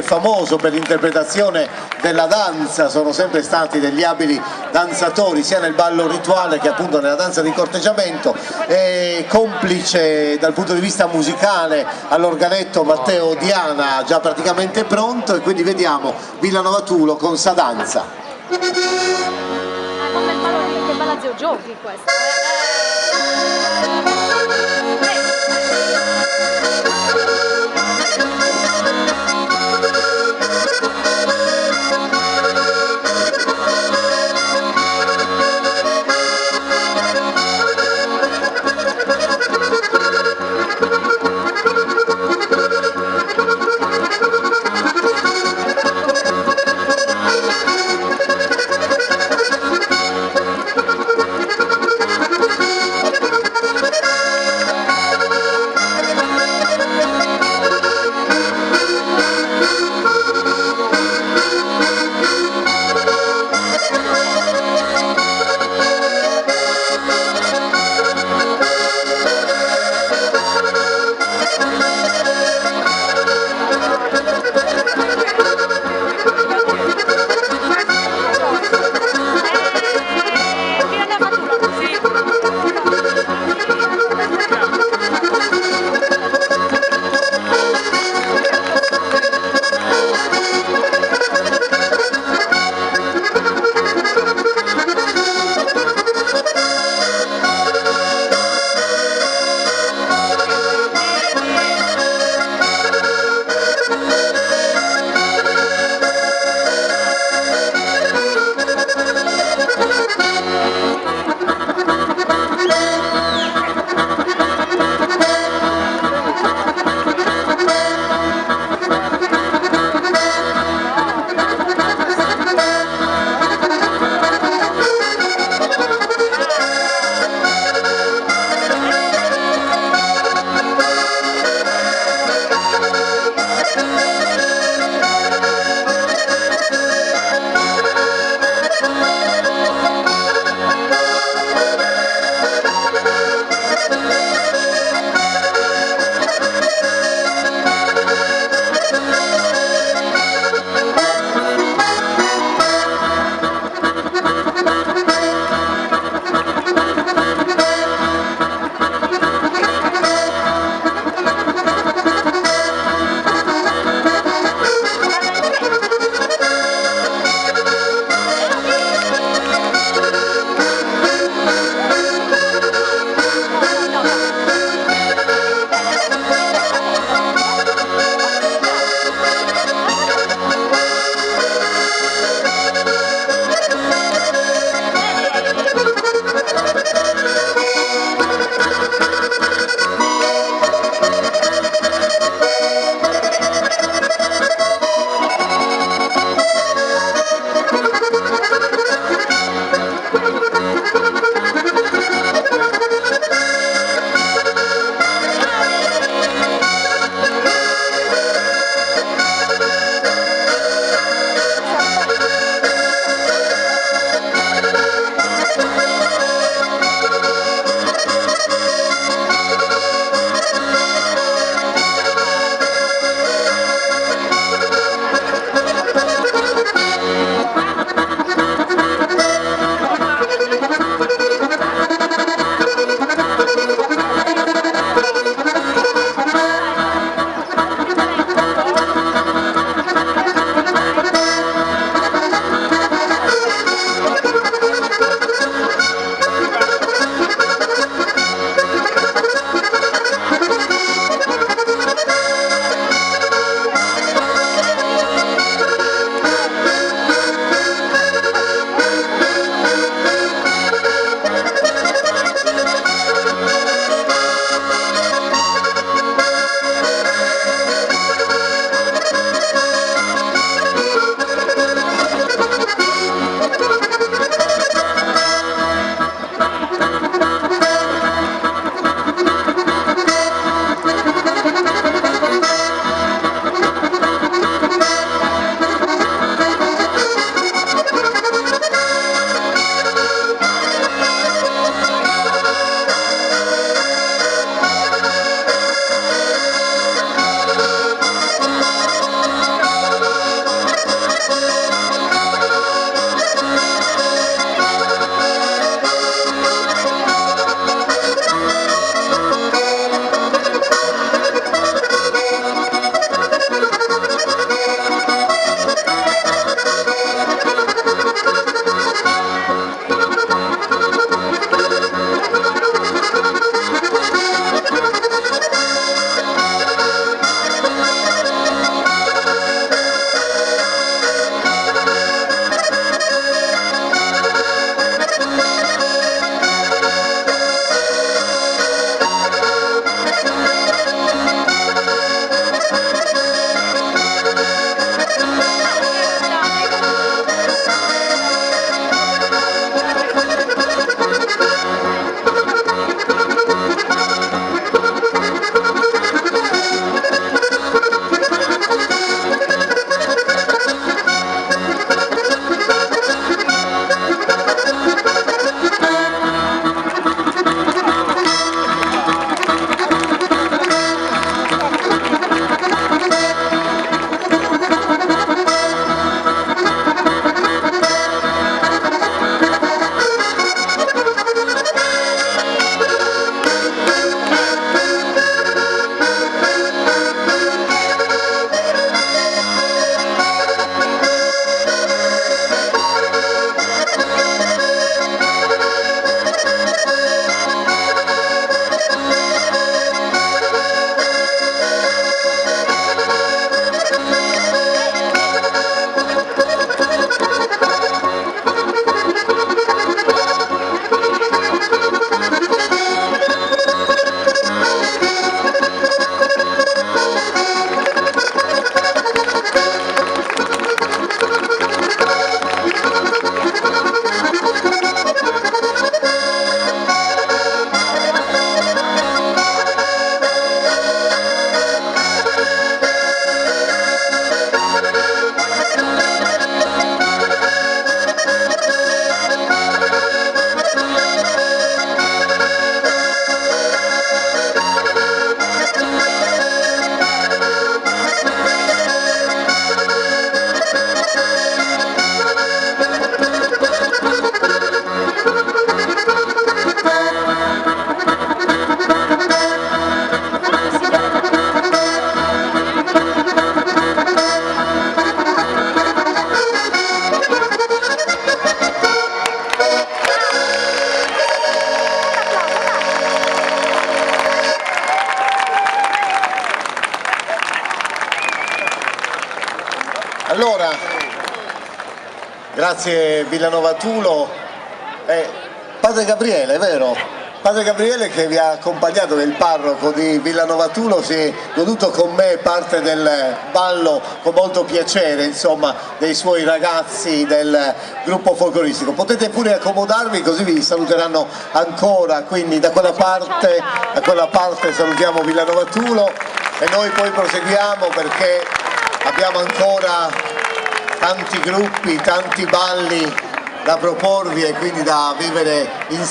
Famoso per l'interpretazione della danza, sono sempre stati degli abili danzatori sia nel ballo rituale che appunto nella danza di corteggiamento, e complice dal punto di vista musicale all'organetto Matteo Diana, già praticamente pronto, e quindi vediamo Villanova Tulo con Sa danza. Come il ballo che balla Zio Giochi questo. Allora, grazie Villanova Tulo. Padre Gabriele, è vero? Padre Gabriele che vi ha accompagnato, che è il parroco di Villanova Tulo, si è goduto con me parte del ballo con molto piacere, insomma, dei suoi ragazzi del gruppo folcloristico. Potete pure accomodarvi così vi saluteranno ancora, quindi da quella parte a quella parte salutiamo Villanova Tulo e noi poi proseguiamo perché abbiamo ancora tanti gruppi, tanti balli da proporvi e quindi da vivere insieme.